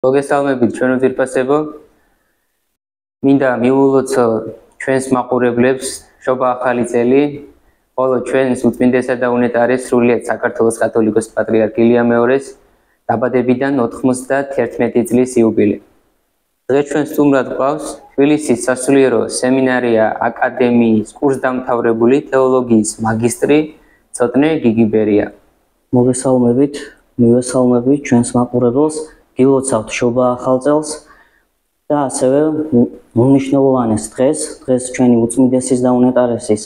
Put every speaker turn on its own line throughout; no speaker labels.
მოგესალმებით ჩვენ უძირფასებო. მინდა მიულოცო ჩვენს მაყურებლებს შობა ახალი წელი, ხოლო ჩვენს უწმინდესა და უნეტარეს სრულიად საქართველოს კათოლიკოს პატრიარქ ილია მეორეს დაბადებიდან 91 წლის იუბილე. დღეს ჩვენ სტუმრად გვყავს თბილისის სასულიერო სემინარია აკადემიის კურსდამთავრებული თეოლოგიის მაგისტრი ცოტნე გიგიბერია.
მოგესალმებით, მივესალმებით ჩვენს მაყურებელს. გილოცავთ შობა ახალ წელს და ასევე უნიშნულოვანეს დღეს ჩვენი უწმინდესის და უნეტარესის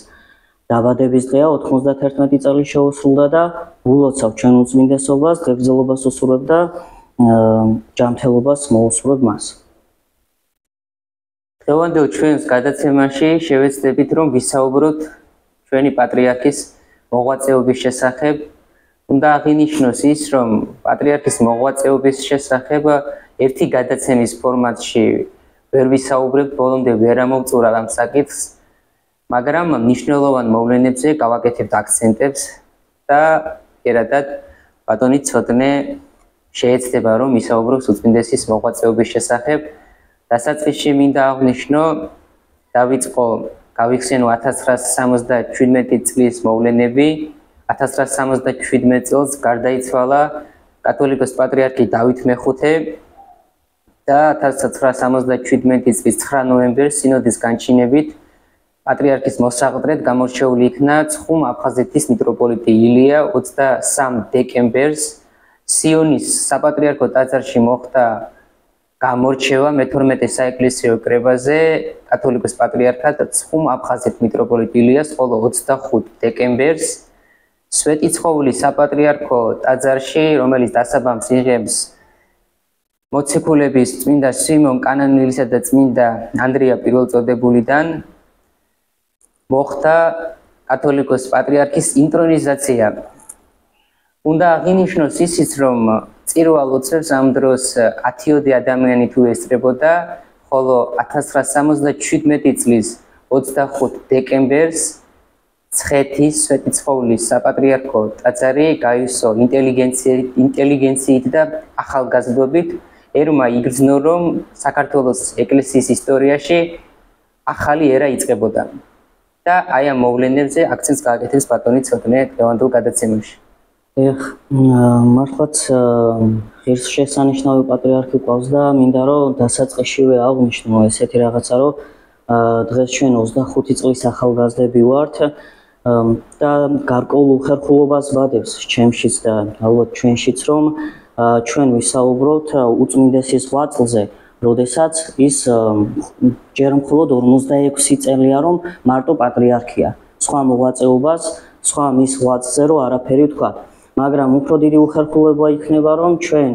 დაბადების დღეა, 91 წელი შეუსრულდა და გულოცავთ ჩვენ უწმინდესობას, ღებრძელობას უსურვებ და ჯანმრთელობას მოუსურვებ მას.
დღევანდელ ჩვენს გადაცემაში შევეცდებით რომ ვისაუბროთ ჩვენი პატრიარქის მოღვაწეობის შესახებ. უნდა აღინიშნოს ის, რომ პატრიარქის მოღვაწეობის შესახებ ერთი გადაცემის ფორმატში ვერ ვისაუბრებთ, ბოლომდე ვერ ამოვწურალ ამ საკითხს, მაგრამ მნიშვნელოვან მოვლენებზე გავაკეთებთ აქცენტებს და ერთად ბატონი ცოტნე შეეცდება რომ ვისაუბროს უწმინდესის მოღვაწეობის შესახებ. დასაწყისში მინდა აღნიშნო, დავიწყო გავიხსენო 1977 წლის მოვლენები. 1977 წელს გარდაიცვალა კათოლიკოს პატრიარქი დავით მეხუთე და 1977 წლის 9 ნოემბერს სინოდის განჩინებით პატრიარქის მოსაყდრედ გამორჩეული იქნა ცხუმ აფხაზეთის მიტროპოლიტი ილია. 23 დეკემბერს სიონის საპატრიარქო ტაძარში მოხდა გამორჩევა მე-12 საეკლესიო კრებაზე კათოლიკოს პატრიარქად ცხუმ აფხაზეთ მიტროპოლიტ ილიას, ხოლო 25 დეკემბერს სვეტიცხოვლის საპატრიარქო ტაძარში, რომელიც დასაბამს იღებს მოციქულების წმინდა სიმონ კანონილისა და წმინდა ანდრია პირველწოდებულიდან, მოხდა კათოლიკოს პატრიარქის ინტრონიზაცია. უნდა აღინიშნოს ისიც, რომ წირვალ ოცნებს ამ დროს 10 ადამიანი თუ ესწრებოდა, ხოლო 1977 წლის 25 დეკემბერს ცხეთის სვეტიცხოვლის საპატრიარქო ტაძარი გაივსო ინტელიგენციით და ახალგაზრდობით. ერმა იგრძნო, რომ საქართველოს ეკლესიის ისტორიაში ახალი ერა იწყებოდა. და აი ამ მოვლენებზე აქცენტს გააკეთებს ბატონი ცოტნე დღევანდელ გადაცემაში.
მართლაც ღირსშესანიშნავი პატრიარქი ყავს და მინდა რომ დასაწყისშივე აღვნიშნო ესეთი რაღაცა, რომ დღეს ჩვენ 25 წლის ახალგაზრდები ვართ და გარკვეულ უხერხულობას ვადებს ჩემშიც და ალბათ ჩვენშიც, რომ ჩვენ ვისაუბროთ უწმინდესის ღვაწლზე, როდესაც ის ჯერ მხოლოდ 46 წელია რომ მარტო პატრიარქია. სხვა მოღვაწეობას, სხვა მის ღვაწლზე რო არაფერი თქვა. მაგრამ უფრო დიდი უხერხულება იქნება რომ ჩვენ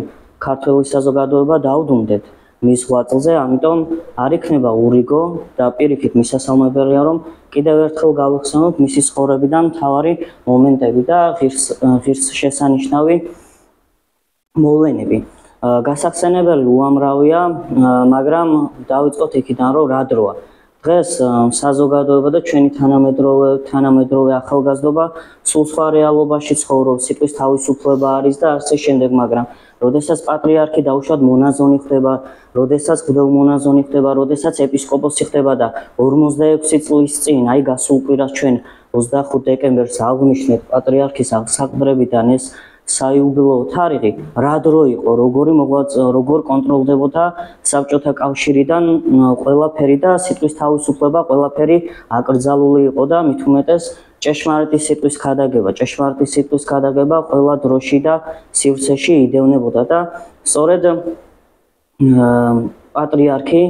ქართველი საზოგადოება დავდუმდეთ მის ღვაწლზე, ამიტომ არ იქნება ურიგო და პირიქით მისასალმებელია რომ კიდევ ერთხელ გავიხსენოთ მისი ცხოვრებიდან მთავარი მომენტები და ღირსშესანიშნავი მოვლენები. გასახსენებელი უამრავია, მაგრამ დავიწყოთ იქიდან რომ რა დროა. დღეს საზოგადოება და ჩვენი თანამედროვე ახალგაზრდობა სულ სხვა რეალობაში ცხოვრობს, სიტყვის თავისუფლება არის და ასე შემდეგ, მაგრამ როდესაც პატრიარქი დაუშვათ მონაზონი ხდება, როდესაც მღვდელმონაზონი ხდება, როდესაც ეპისკოპოსი ხდება და 46 წლის წინ, აი გასულ კვირას ჩვენ 25 დეკემბერს აღვნიშნეთ პატრიარქის აღსაყდრებიდან ეს საიუბილეო თარიღი, რა დრო იყო, როგორ კონტროლდებოდა საბჭოთა კავშირიდან ყველაფერი და სიტყვის თავისუფლება ყველაფერი აკრძალული იყო და მით უმეტეს ჭეშმარიტი სიტყვის ქადაგება ყველა დროში და სივრცეში იდევნებოდა და სწორედ პატრიარქი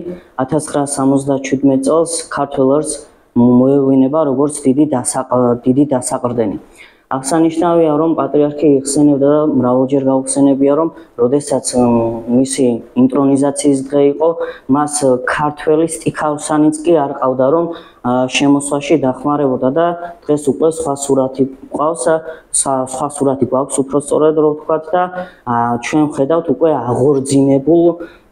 1977 წელს ქართველ ერს მოევლინება როგორც დიდი დასაყრდენი. აღსანიშნავია რომ პატრიარქი იხსენებდა და მრავალჯერ გავხსენებია რომ როდესაც მისი ინტრონიზაციის დღე იყო, მას ქართველი სტიქაოსანიც კი არ ყავდა რომ შემოსვაში დახმარებოდა და დღეს უკვე სხვა სურათი გვაქვს უფრო სწორედ რო ვთქვათ და ჩვენ ვხედავთ უკვე აღორძინებულ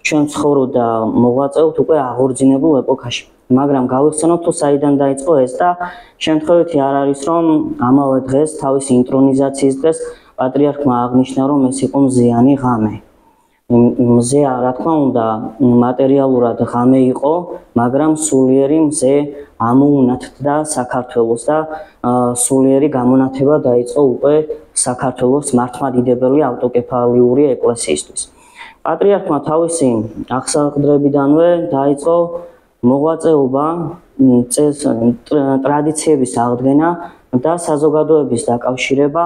ჩვენ ცხოვრობ და მოღვაწეობთ უკვე აღორძინებულ ეპოქაში. მაგრამ გავიხსენოთ თუ საიდან დაიწყო ეს და შემთხვევითი არ არის რომ ამავე დღეს თავისი ინტრონიზაციის დღეს პატრიარქმა აღნიშნა რომ ეს იყო მზიანი ღამე. მზე რა თქმა უნდა მატერიალურად ღამე იყო, მაგრამ სულიერი მზე ამოუნათდა საქართველოს და სულიერი გამონათება დაიწყო უკვე საქართველოს მართლმადიდებელი ავტოკეფალიური ეკლესიისთვის. პატრიარქმა თავისი აღსაყდრებიდანვე დაიწყო მოღვაწეობა, ტრადიციების აღდგენა და საზოგადოების დაკავშირება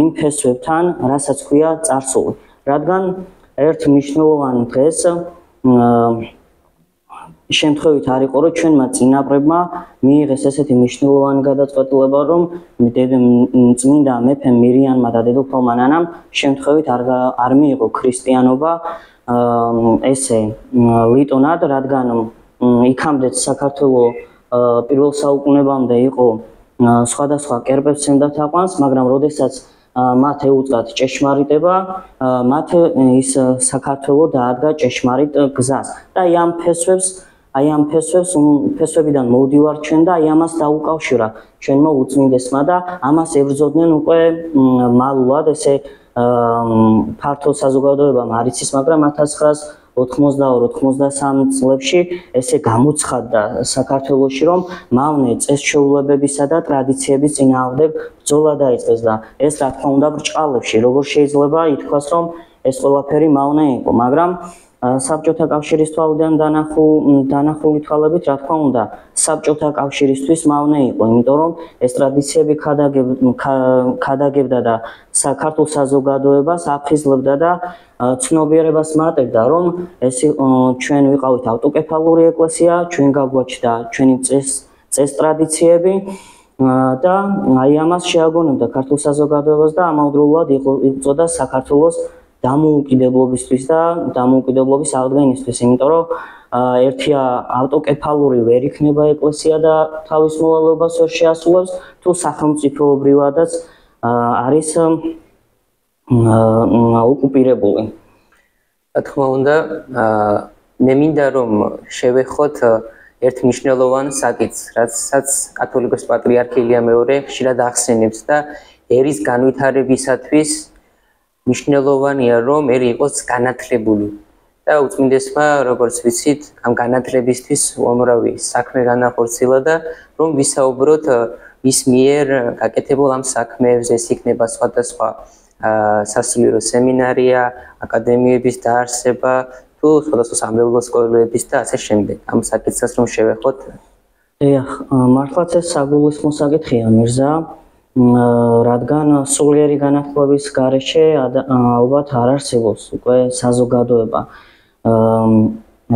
იმ ფესვებთან, რასაც ქვია წარსული. რადგან ერთ მნიშვნელოვან დღეს შემთხვევით არ იყო, რომ ჩვენმა წინაპრებმა მიიღეს ესეთი მნიშვნელოვანი გადაწყვეტილება, რომ წმინდა მეფემ მირიანმა და დედოფალმა ნანამ შემთხვევით არ მიიღო ქრისტიანობა ესე ლიტონად, რადგან იქამდეც საქართველოს პირველ საუკუნეებამდე იყო სხვადასხვა კერპებს ენდა თაყვანს, მაგრამ როდესაც მათ ეუწყათ ჭეშმარიტება, მათ ის საქართველოს დაადგა ჭეშმარიტ გზას და აი ამ ფესვებიდან მოვდივართ ჩვენ და აი ამას დაუკავშირა ჩვენმა უწმინდესმა და ამას ებრძოდნენ უკვე მალულად ესე ფართო საზოგადოებამ არ იცის, მაგრამ 1992-93 წლებში ესე გამოცხადდა საქართველოში, რომ მავნე წესჩვეულებებისა და ტრადიციების წინააღმდეგ ბრძოლა დაიწყეს და ეს რა თქმა უნდა ბრჭყალებში, როგორ შეიძლება ითქვას, რომ ეს ყველაფერი მავნე იყო, მაგრამ საბჭოთა კავშირის თვალიდან დანახული თვალებით, რა თქმა უნდა, საბჭოთა კავშირისთვის მავნე იყო, იმიტომ რომ ეს ტრადიციები ქადაგებდა და საქართველოს საზოგადოებას აფხიზლებდა და ცნობიერებას მატებდა, რომ ეს ჩვენ ვიყავით ავტოკეფალური ეკლესია, ჩვენ გაგვაჩნდა ჩვენი წეს ტრადიციები და აი ამას შეაგონებდა ქართულ საზოგადოებას და ამავდროულად იბრძოდა საქართველოს დამოუკიდებლობისთვის და დამოუკიდებლობის აღდგენისთვის, იმიტომ რომ ერთია ავტოკეფალური ვერ იქნება ეკლესია და თავის მოვალეობას ვერ შეასრულებს, თუ სახელმწიფოებრივადაც არის ოკუპირებული.
რა თქმა უნდა, მე მინდა რომ შევეხოთ ერთ მნიშვნელოვან საკითხს, რასაც კათოლიკოს პატრიარქი ილია მეორე ხშირად ახსენებს და ერის განვითარებისათვის მნიშვნელოვანია, რომ ერი იყოს განათლებული და უწმინდესმა, როგორც ვიცით, ამ განათლებისთვის უამრავი საქმე განახორციელა და რომ ვისაუბროთ ის მიერ გაკეთებულ ამ საქმეებზე, ეს იქნება სხვადასხვა სასულიერო სემინარია, აკადემიების დაარსება, თუ სხვადასხვა სამრევლო სკოლების და ასე შემდეგ. ამ საკითხს რომ შევეხოთ.
მართლაც ეს საგულისხმო საკითხია, მირზა. რადგან სულიერი განათლების გარეშე ალბათ არ არსებობს უკვე საზოგადოება.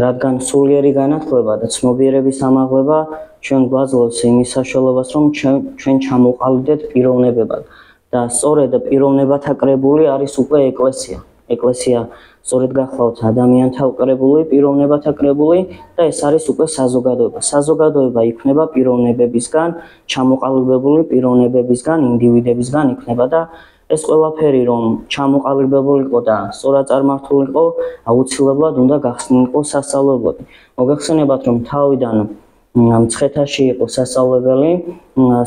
რადგან სულიერი განათლება და ცნობიერების ამაღლება ჩვენ გვაძლევს იმის საშუალებას, რომ ჩვენ ჩამოყალიბდეთ პიროვნებებად და სწორედ პიროვნებათა კრებული არის უკვე ეკლესია. ეკლესია სწორედ გახლავთ ადამიანთა კრებული, პიროვნებათა კრებული და ეს არის უკვე საზოგადოება. საზოგადოება იქნება პიროვნებებისგან, ჩამოყალიბებული პიროვნებებისგან, ინდივიდებისგან იქნება და ეს ყველაფერი რომ ჩამოყალიბებულიყო და სწორად წარმართულიყო, აუცილებლად უნდა გახსნილიყო სასწავლებლები. მოგეხსენებათ, რომ თავიდან მცხეთაში იყო სასწავლებელი,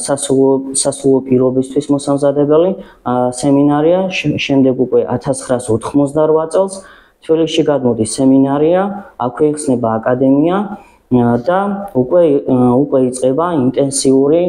სასულიერო პირობისთვის მოსამზადებელი სემინარია, შემდეგ უკვე 1988 წელს თბილისში გადმოდის სემინარია, აქვე იხსნება აკადემია და უკვე იწყება ინტენსიური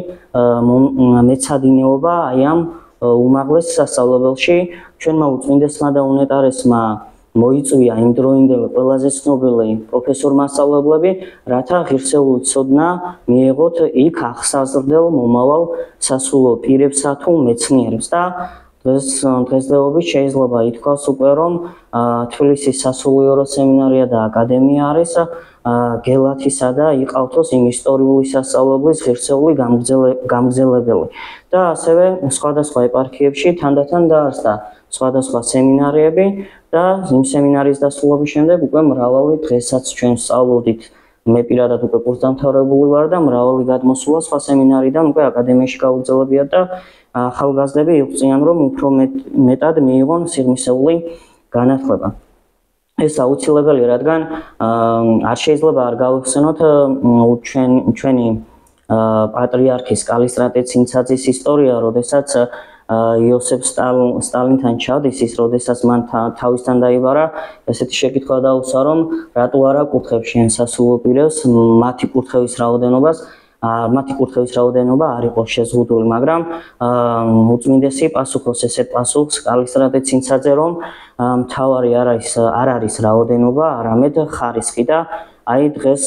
მეცადინეობა აი ამ უმაღლეს სასწავლებელში. ჩვენმა უწმინდესმა და უნეტარესმა მოიწვია იმ დროინდელი ყველაზე ცნობილი პროფესორ-მასწავლებლები, რათა ღირსეული ცოდნა მიეღოთ იქ აღსაზრდელ მომავალ სასულიერო პირებსა თუ მეცნიერებს და დღესდღეობით შეიძლება ითქვას უკვე, რომ თბილისის სასულიერო სემინარია და აკადემია არის გელათისა და იყალთოს იმ ისტორიული სასწავლებლის ღირსეული გამგზელებელი და ასევე სხვადასხვა ეპარქიებში თანდათან დაარსდა სხვადასხვა სემინარიები და იმ სემინარიის დასრულების შემდეგ უკვე მრავალი დღესაც ჩვენ სწავლობდით. მე პირადად უკვე კურსდამთავრებული ვარ და მრავალი გადმოსულა სხვა სემინარიდან უკვე აკადემიაში გაუგზავნებიათ და ახალგაზრდები იღვწიან, რომ უფრო მეტად მიიღონ სიღრმისეული განათლება. ეს აუცილებელია, რადგან არ შეიძლება არ გავიხსენოთ ჩვენი პატრიარქის კალისტრატე ცინცაძის ისტორია, როდესაც იოსებ სტალინთან ჩადის ის, როდესაც მან თავისთან დაიბარა, ესეთი შეკითხვა დაუსვა, რომ რატო არა კურთხევს შენ სასულო პირებს, მათი კურთხევის რაოდენობა არ იყო შეზღუდული, მაგრამ უწმინდესი პასუხობს ესეთ პასუხს კალისტრატე ცინცაძე, რომ მთავარი არ არის რაოდენობა, არამედ ხარისხი და აი დღეს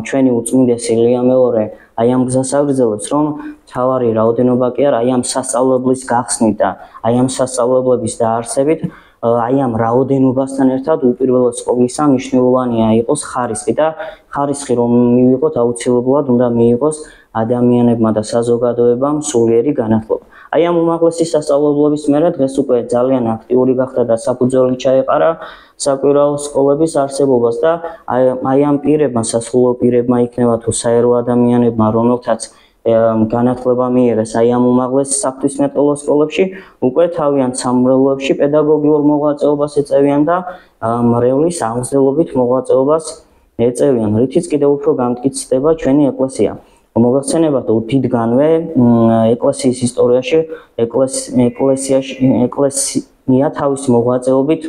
ჩვენი უწმინდესი ლია მეორე აი ამ გზას აგრძელებს, რომ მთავარი რაოდენობა კი არა, აი ამ სასწავლებლის გახსნით და აი ამ სასწავლებლების დაარსებით, აი ამ რაოდენობასთან ერთად უპირველეს ყოვლისა მნიშვნელოვანია იყოს ხარისხი და ხარისხი რომ მივიღოთ აუცილებლად უნდა მიიღოს ადამიანებმა და საზოგადოებამ სულიერი განათლება. აი ამ უმაღლესი სასწავლებლების მერე დღეს უკვე ძალიან აქტიური გახდა და საფუძველი ჩაეყარა საკვირაო სკოლების არსებობას და აი ამ პირებმა, სასულო პირებმა იქნება თუ საერო ადამიანებმა, რომელთაც განათლება მიიღეს აი ამ უმაღლეს საღვთისმეტყველო სკოლებში, უკვე თავიანთ სამრევლოებში პედაგოგიურ მოღვაწეობას ეწევიან და მრევლის აღმზრდელობით მოღვაწეობას ეწევიან, რითიც კიდევ უფრო გამტკიცდება ჩვენი ეკლესია. მოგახსენებათ, უდიდგანვე ეკლესიის ისტორიაში ეკლესია თავის მოღვაწეობით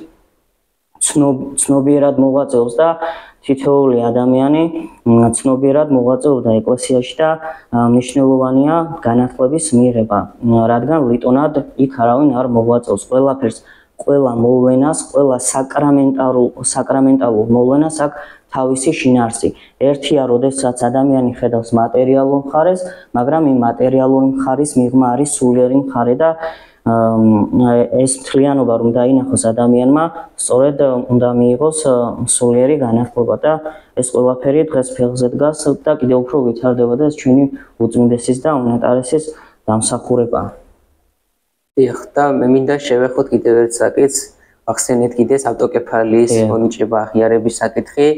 ცნობიერად მოღვაწეობს და თითოეული ადამიანი ცნობიერად მოღვაწეობდა ეკლესიაში და მნიშვნელოვანია განათლების მიღება, რადგან ლიტონად იქ არავინ არ მოღვაწეობს. ყველა მოვლენას, ყველა საკრამენტალურ მოვლენას აქვს თავისი შინაარსი. ერთია, როდესაც ადამიანი ხედავს მატერიალურ მხარეს, მაგრამ იმ მატერიალური მხარის მიღმა არის სულიერი მხარე და ეს მთლიანობა რომ დაინახოს ადამიანმა, სწორედ უნდა მიიღოს სულიერი განათლება და ეს ყველაფერი დღეს ფეხზე დგას და კიდევ უფრო ვითარდება და ეს ჩვენი უწმინდესის და უნეტარესის დამსახურებაა.
დიახ, და მე მინდა შევეხოთ კიდევ ერთ საკითხს, ახსენეთ კიდეს ავტოკეფალიის მონიჭება აღიარების საკითხი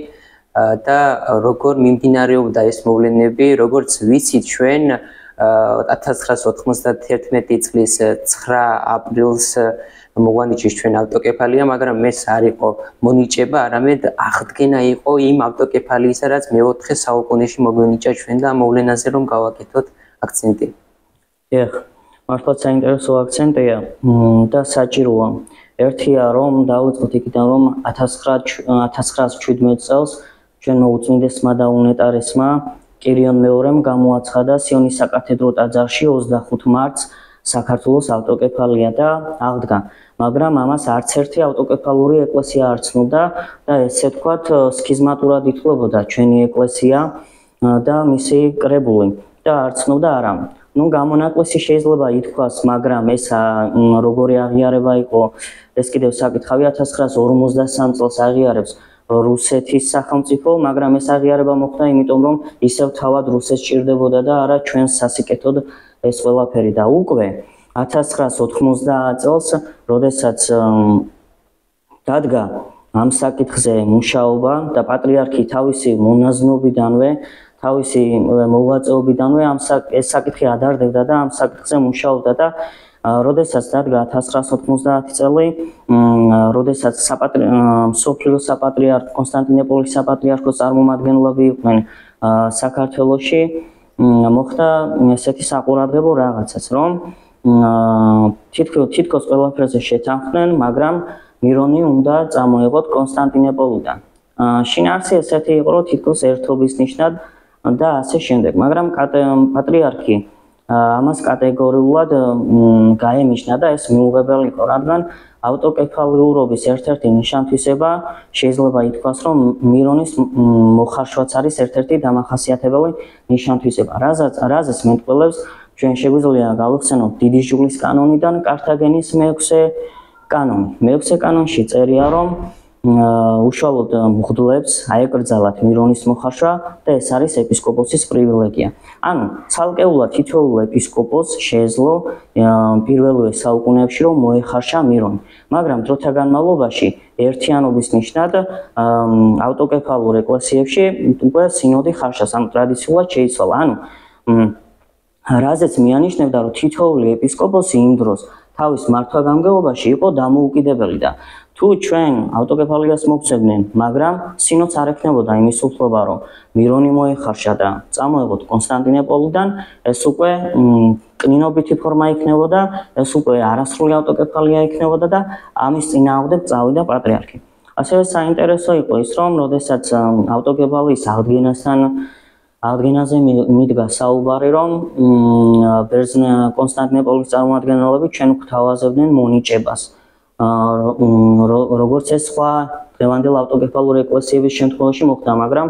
და როგორ მიმდინარეობდა ეს მოვლენები, როგორც ვიცით ჩვენ 1991 წლის 9 აპრილს მოგვანიჭეს ჩვენ ავტოკეფალია, მაგრამ ეს არ იყო მონიჭება, არამედ აღდგენა იყო იმ ავტოკეფალიისა, რაც მე-4 საუკუნეში მოგვენიჭა ჩვენ და მოვლენაზე რომ გავაკეთოთ აქცენტი.
დიახ, მართლაც საინტერესო აქცენტია და საჭიროა. ერთია რომ დავიწყოთ იქიდან, რომ 1917 წელს ჩვენმა უწმინდესმა და უნეტარესმა კირიონ მეორემ გამოაცხადა სიონის საკათედრო ტაძარში 25 მარტს საქართველოს ავტოკეფალია და აღდგა. მაგრამ ამას არც ერთი ავტოკეფალური ეკლესია არ ცნობდა და ესე ვთქვათ, სქიზმატურად ითვლებოდა ჩვენი ეკლესია და მისი კრებული და არ ცნობდა არა. გამონაკლისი შეიძლება ითქვას, მაგრამ ეს როგორი აღიარება იყო, ეს კიდევ საკითხავი 1953 წელს აღიარებს რუსეთის სახელმწიფო, მაგრამ ეს აღიარება მოხდა იმიტომ, რომ ისევ თავად რუსეთს ჭირდებოდა და არა ჩვენს სასიკეთოდ ეს ყველაფერი და უკვე 1990 წელს, როდესაც დადგა ამ საკითხზე მუშაობა და პატრიარქი თავისი მონაზნობიდანვე, თავისი მოღვაწეობიდანვე ეს საკითხი ადარდებდა და ამ საკითხზე მუშაობდა და როდესაც დადგა 1990 წელი, როდესაც მსოფლიო საპატრიარქო კონსტანტინოპოლის საპატრიარქოს წარმომადგენლები იყვნენ საქართველოში, მოხდა ესეთი საყურადღებო რაღაცაც, რომ თითქოს ყველაფერზე შეთანხმდნენ, მაგრამ მირონი უნდა წამოეღოთ კონსტანტინოპოლიდან. შინაარსი ესეთი იყო, რომ თითქოს ერთობის ნიშნად და ასე შემდეგ, მაგრამ პატრიარქი ამას კატეგორიულად გაემიჯნა და ეს მიუღებელი იყო, რადგან ავტოკეფალიურობის ერთ-ერთი ნიშანთვისება შეიძლება ითქვას, რომ მირონის მოხარშვაც არის ერთ-ერთი დამახასიათებელი ნიშანთვისება. რაზეც მეტყველებს ჩვენ შეგვიძლია გავიხსენოთ დიდი ჟულის კანონიდან კართაგენის მეექვსე კანონი. მეექვსე კანონში წერია, რომ უშუალოდ მღვდლებს აეკრძალათ მირონის მოხარშვა და ეს არის ეპისკოპოსის პრივილეგია. ანუ ცალკეულად თითოეულ ეპისკოპოსს შეეძლო პირველივე საუკუნეებში რომ მოეხარშა მირონი, მაგრამ დროთა განმავლობაში ერთიანობის ნიშნად ავტოკეფალურ ეკლესიებში უკვე სინოდი ხარშას, ანუ ტრადიციულად შეიცვალა. ანუ რაზეც მიანიშნებდა, რომ თითოეული ეპისკოპოსი იმ დროს თავის მართვა-გამგეობაში იყო დამოუკიდებელი და თუ ჩვენ ავტოკეფალიას მოგცემდნენ, მაგრამ სინოც არ ექნებოდა იმის უფლება, რომ მირონი მოეხარშა და წამოეღოთ კონსტანტინოპოლიდან, ეს უკვე კნინობითი ფორმა იქნებოდა, ეს უკვე არასრული ავტოკეფალია იქნებოდა და ამის წინააღმდეგ წავიდა პატრიარქი. ასევე საინტერესო იყო ის, რომ როდესაც ავტოკეფალიის აღდგენაზე მიდგა საუბარი, რომ კონსტანტინოპოლის წარმომადგენლები ჩვენ გვთავაზებდნენ მონიჭებას. როგორც ეს სხვა დღევანდელ ავტოკეფალურ ეკლესიების შემთხვევაში მოხდა, მაგრამ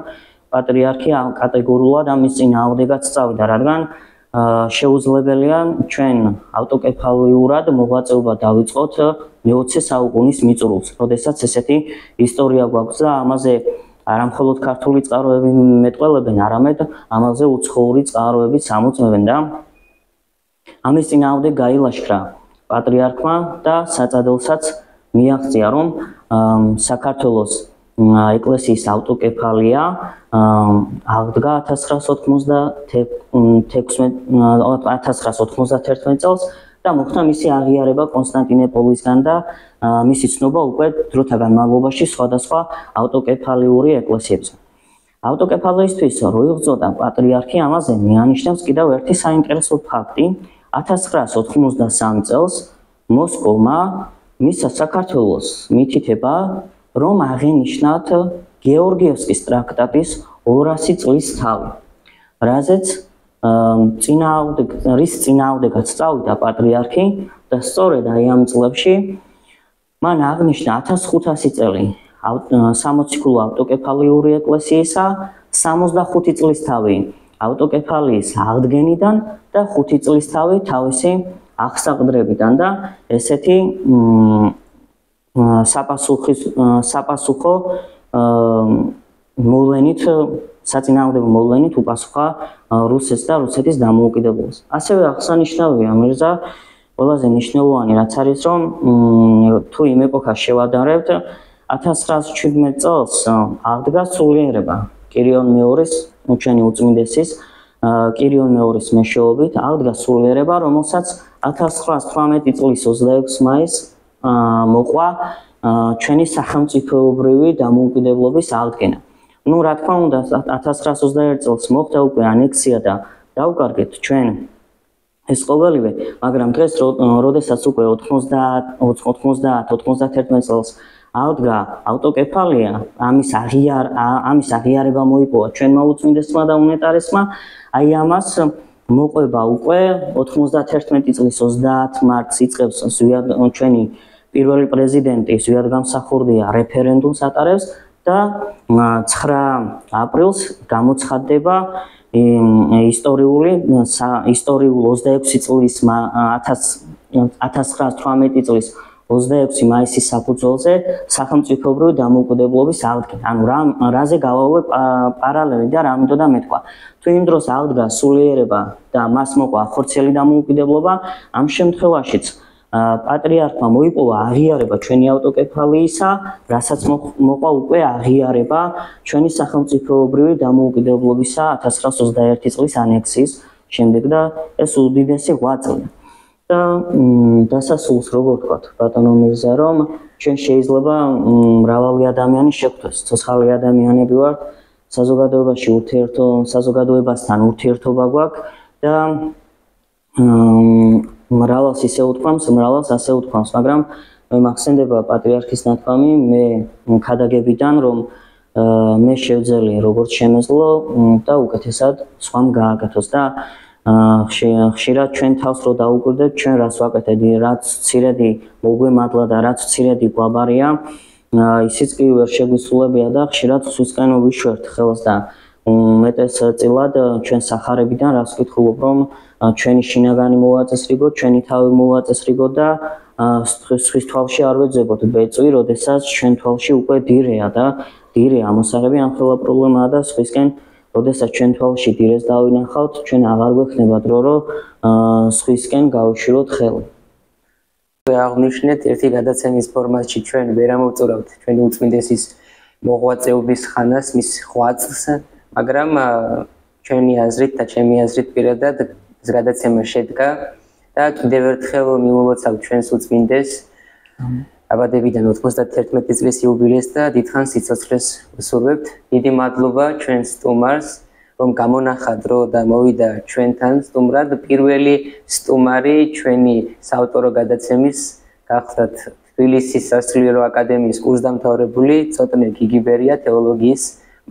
პატრიარქი კატეგორიულად ამის წინააღმდეგაც წავიდა, რადგან შეუძლებელია ჩვენ ავტოკეფალიურად მოღვაწეობა დავიწყოთ მე-20 საუკუნის მიწურულს, როდესაც ესეთი ისტორია გვაქვს და ამაზე არა მხოლოდ ქართული წყაროები მეტყველებენ, არამედ ამაზე უცხოური წყაროებიც ამოწმებენ და ამის წინააღმდეგ გაილაშქრა პატრიარქმა და საწადელსაც მიაღწია, რომ საქართველოს ეკლესიის ავტოკეფალია აღდგა 1991 წელს და მოხდა მისი აღიარება კონსტანტინოპოლისგან და მისი ცნობა უკვე დროთა განმავლობაში სხვადასხვა ავტოკეფალიური ეკლესიებზე. ავტოკეფალიისთვის რო იღწოდა პატრიარქი, ამაზე მიანიშნებს კიდევ ერთი საინტერესო ფაქტი. 1993 წელს მოსკოვმა მისცა საქართველოს მითითება, რომ აღენიშნათ გეორგიევსკის ტრაქტატის 200 წლის თავი, რაზეც რის წინააღმდეგაც წავიდა პატრიარქი და სწორედ აი ამ წლებში მან აღნიშნა 1500 წელი სამოციქულო ავტოკეფალიური ეკლესიისა, 65 წლის თავი ავტოკეფალიის აღდგენიდან და 5 წლის თავი თავისი აღსაყდრებიდან და ესეთი საპასუხო მოვლენით საწინააღმდეგო მოვლენით უპასუხა რუსეთს და რუსეთის დამოუკიდებლობას. ასევე აღსანიშნავია მირზა ყველაზე მნიშვნელოვანი რაც არის, რომ თუ იმ ეპოქას შევადარებთ 1917 წელს აღდგა სულიერება კირიონ მეორის, ჩვენი უწმინდესის კირიონ მეორის მეშვეობით აღდგა სულიერება, რომელსაც 1918 წლის 26 მაისს მოყვა ჩვენი სახელმწიფოებრივი დამოუკიდებლობის აღდგენა. Ну, რა თქმა უნდა, 1921 წელს მოხდა უკვე ანექსია და დაუკარგეთ ჩვენ ეს ყოველივე, მაგრამ დღეს როდესაც უკვე 90-91 წელს აღდგა ავტოკეფალია, ამის აღიარება მოიპოვა ჩვენმა უწმინდესმა და უნეტარესმა, აი ამას მოყვება უკვე 91 წლის 30 მარტს იწყებს ჩვენი პირველი პრეზიდენტი ზვიადგამსახურდია რეფერენდუმს ატარებს და 9 ապრილს გამოცხადდება ისტორიულ 26 წლის 1918 წლის 26 მაისის საფუძველზე სახელმწიფოებრივი დამოუკიდებლობის აღდგენა. ანუ რაზე გავავე პარალელი და რა მინდოდა მეთქვა. თუ იმ დროს აღდგა სულიერება და მას მოყვა ხორციელი დამოუკიდებლობა, ამ შემთხვევაშიც პატრიარქმა მოიპოვა აღიარება ჩვენი ავტოკეფალიისა, რასაც მოყვა უკვე აღიარება ჩვენი სახელმწიფოებრივი დამოუკიდებლობისა 1921 წლის ანექსიის შემდეგ და ეს უდიდესი 8 წელი. და დასასრულს როგორ ვთქვათ, ბატონო მირზა, რომ ჩვენ შეიძლება მრავალი ადამიანი შეგვთქვეს, ცოცხალი ადამიანები ვართ, საზოგადოებასთან ურთიერთობა გვაქვს და მრავალს ისე უთქვამს, მრავალს ასე უთქვამს, მაგრამ მე მახსენდება პატრიარქის ნათქვამი, მე ქადაგებიდან, რომ მე შევძელი როგორც შემეძლო და უკეთესად სხვამ გააკეთოს და ხშირად ჩვენ თავს რო დაუკვირდეთ, ჩვენ რას ვაკეთეთ, რაც ცირედი მოგვემადლა და რაც ცირედი გვაბარია, ისიც კი ვერ შეგვისრულებია და ხშირად სხვისკენ ვიშვერთ ხელს და უმეტეს წილად ჩვენ სახარებიდან რას ვკითხულობ, რომ ჩვენი შინაგანი მოვაწესრიგოთ, ჩვენი თავი მოვაწესრიგოთ და სხვის თვალში არ ვეძებოთ ბეწვი, როდესაც ჩვენ თვალში უკვე დირეა და დირე ამოსაღები ამხელა პრობლემაა და სხვისკენ როდესაც ჩვენ თვალში დირეს დავინახავთ, ჩვენ აღარ გვექნება დრო, რომ სხვისკენ გავიშვიროთ ხელი.
აღნიშნეთ ერთი გადაცემის ფორმატში ჩვენ ვერ ამოვწურავთ ჩვენი უწმინდესის მოღვაწეობის ხანას, მის 8 წლს, მაგრამ ჩვენი აზრით და ჩემი აზრით პირადად ეს გადაცემა შედგა და კიდევ ერთხელ მიმოვაცავ ჩვენს უწმინდეს დაბადებიდან 91 წლის იუბილეს და დიდხანს სიცოცხლეს ვსურვებთ. დიდი მადლობა ჩვენ სტუმარს, რომ გამონახა დრო და მოვიდა ჩვენთან სტუმრად. პირველი სტუმარი ჩვენი საავტორო გადაცემის გახლდათ თბილისის სასულიერო აკადემიის კურსდამთავრებული წოტნე გიგიბერია, თეოლოგიის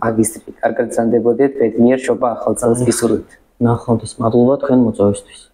მაგისტრი. კარგად გრძანდებოდეთ, ბედნიერ შობა ახალ წელს გისურვებთ.
ნახვამდის მადლობა თქვენ მოწვევისთვის.